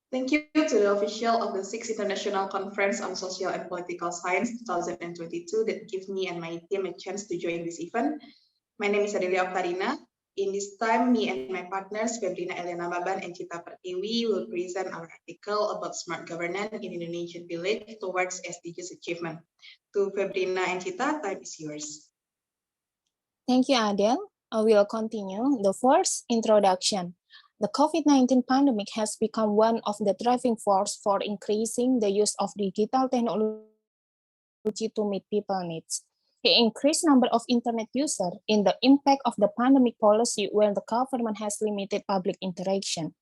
Thank you to the official of the 6th International Conference on Social and Political Science 2022 that gives me and my team a chance to join this event. My name is Adelia Oktarina. In this time, me and my partners, Febrina Elena Baban and Cita Pertiwi, will present our article about smart governance in Indonesian village towards SDGs achievement. To Febrina and Cita, time is yours. Thank you, Adele. I will continue the first introduction. The COVID-19 pandemic has become one of the driving force for increasing the use of digital technology to meet people needs. The increased number of internet users in the impact of the pandemic policy where the government has limited public interaction.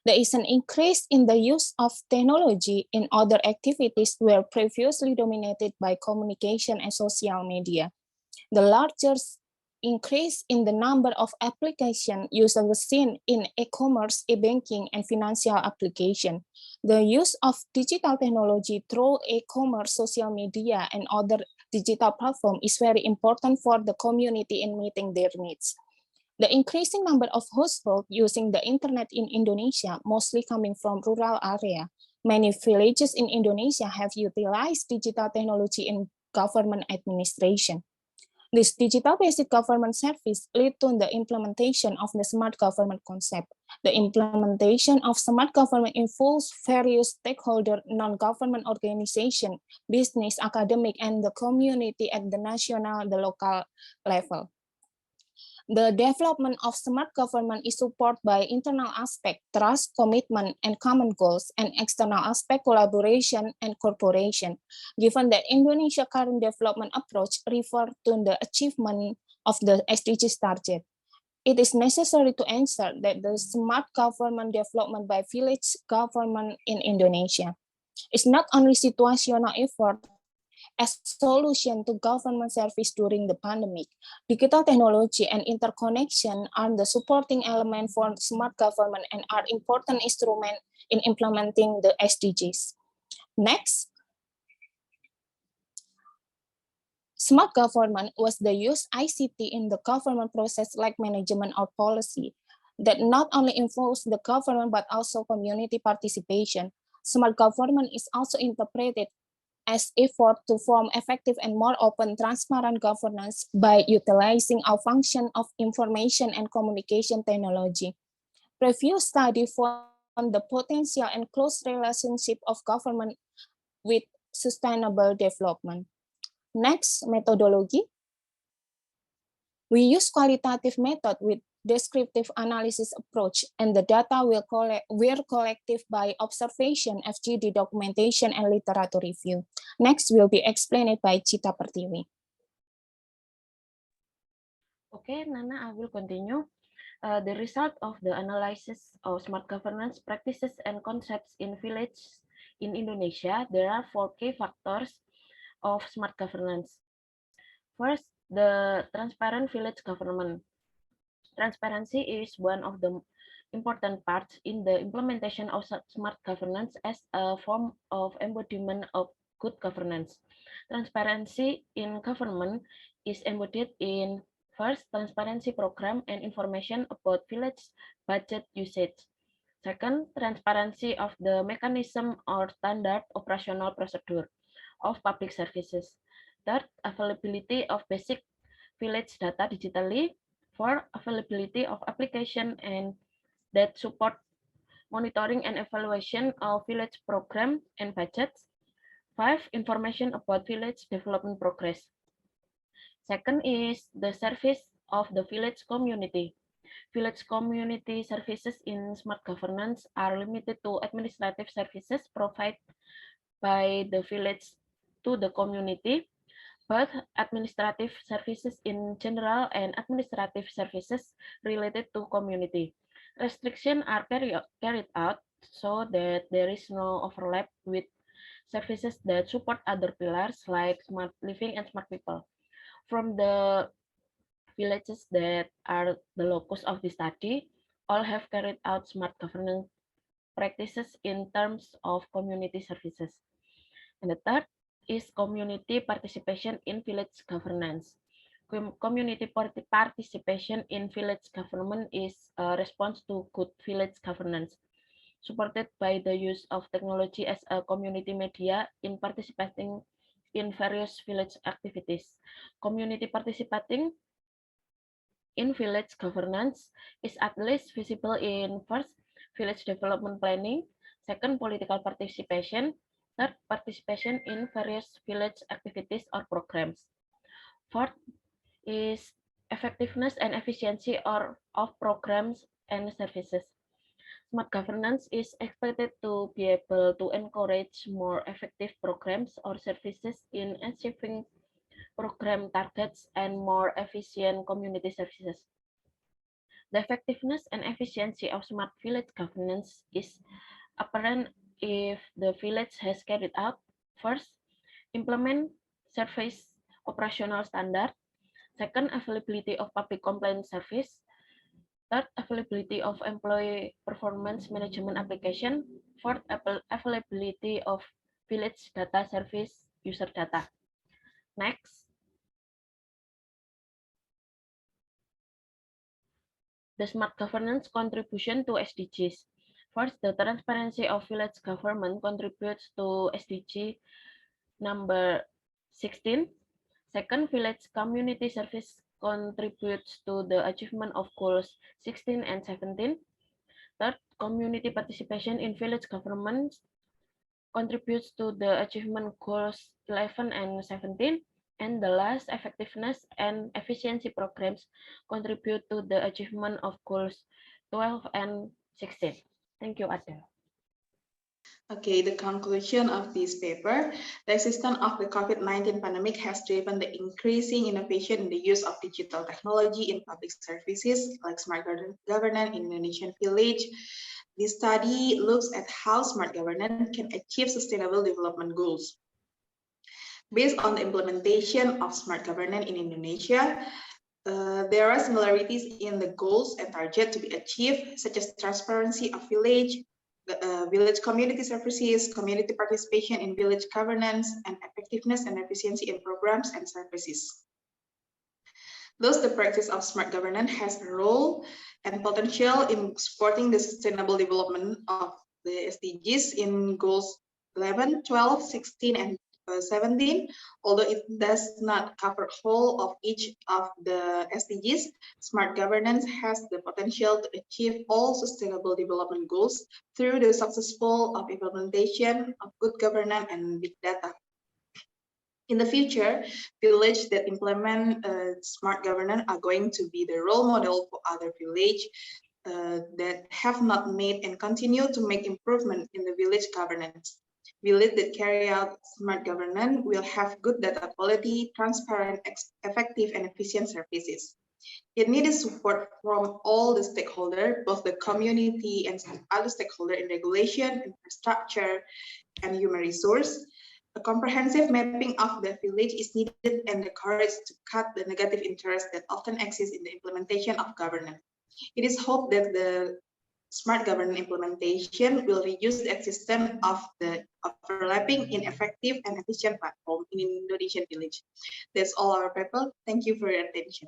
There is an increase in the use of technology in other activities were previously dominated by communication and social media. The largest increase in the number of application users was seen in e-commerce, e-banking, and financial application. The use of digital technology through e-commerce, social media, and other digital platform is very important for the community in meeting their needs. The increasing number of households using the internet in Indonesia, mostly coming from rural area. Many villages in Indonesia have utilized digital technology in government administration. This digital basic government service led to the implementation of the smart government concept. The implementation of smart government involves various stakeholder, non-government organization, business, academic, and the community at the national, the local level. The development of smart government is supported by internal aspect, trust, commitment, and common goals, and external aspect, collaboration and cooperation. Given that Indonesia current development approach refer to the achievement of the SDGs target, it is necessary to ensure that the smart government development by village government in Indonesia is not only situational effort as solution to government service during the pandemic. Digital technology and interconnection are the supporting element for smart government and are important instrument in implementing the SDGs. Next, smart government was the use ICT in the government process like management or policy that not only involves the government but also community participation. Smart government is also interpreted as effort to form effective and more open, transparent governance by utilizing a function of information and communication technology. Previous study found the potential and close relationship of government with sustainable development. Next, methodology. We use qualitative method with descriptive analysis approach, and the data were collected by observation, FGD documentation, and literature review. Next will be explained by Cita Pertiwi. Okay, Nana, I will continue. The result of the analysis of smart governance practices and concepts in villages in Indonesia, there are 4 key factors of smart governance. First, the transparent village government. Transparency is one of the important parts in the implementation of smart governance as a form of embodiment of good governance. Transparency in government is embodied in first, transparency program and information about village budget usage. Second, transparency of the mechanism or standard operational procedure of public services. Third, availability of basic village data digitally. For availability of application and that support monitoring and evaluation of village program and budgets. 5, information about village development progress. Second is the service of the village community. Village community services in smart governance are limited to administrative services provided by the village to the community, both administrative services in general and administrative services related to community. Restrictions are carried out so that there is no overlap with services that support other pillars like smart living and smart people. From the villages that are the locus of the study, all have carried out smart governance practices in terms of community services. And the third is community participation in village governance. Community participation in village government is a response to good village governance. supported by the use of technology as a community media in participating in various village activities. Community participating in village governance is at least visible in first, village development planning, second, political participation, third, participation in various village activities or programs. Fourth is effectiveness and efficiency of programs and services. Smart governance is expected to be able to encourage more effective programs or services in achieving program targets and more efficient community services. The effectiveness and efficiency of smart village governance is apparent if the village has carried out, first, implement service operational standard, second, availability of public complaint service, third, availability of employee performance management application, fourth, availability of village data service user data. Next, the smart governance contribution to SDGs. First, the transparency of village government contributes to SDG number 16. Second, village community service contributes to the achievement of goals 16 and 17. Third, community participation in village government contributes to the achievement goals 11 and 17. And the last, effectiveness and efficiency programs contribute to the achievement of goals 12 and 16. Thank you, Adele. Okay, the conclusion of this paper, the existence of the COVID-19 pandemic has driven the increasing innovation in the use of digital technology in public services like smart governance in Indonesian village. This study looks at how smart governance can achieve sustainable development goals. Based on the implementation of smart governance in Indonesia, there are similarities in the goals and targets to be achieved, such as transparency of village community services, community participation in village governance, and effectiveness and efficiency in programs and services. Thus, the practice of smart governance has a role and potential in supporting the sustainable development of the SDGs in goals 11, 12, 16, and 17, although it does not cover whole of each of the SDGs, smart governance has the potential to achieve all sustainable development goals through the successful implementation of good governance and big data. In the future, villages that implement smart governance are going to be the role model for other villages that have not made and continue to make improvement in the village governance. Villages that carry out smart governance will have good data quality, transparent, effective, and efficient services. It needs support from all the stakeholders, both the community and other stakeholders in regulation, infrastructure, and human resource. A comprehensive mapping of the village is needed and the courage to cut the negative interest that often exists in the implementation of governance. It is hoped that the smart governance implementation will reduce the existence of the overlapping, ineffective, and efficient platform in Indonesian village. That's all our paper. Thank you for your attention.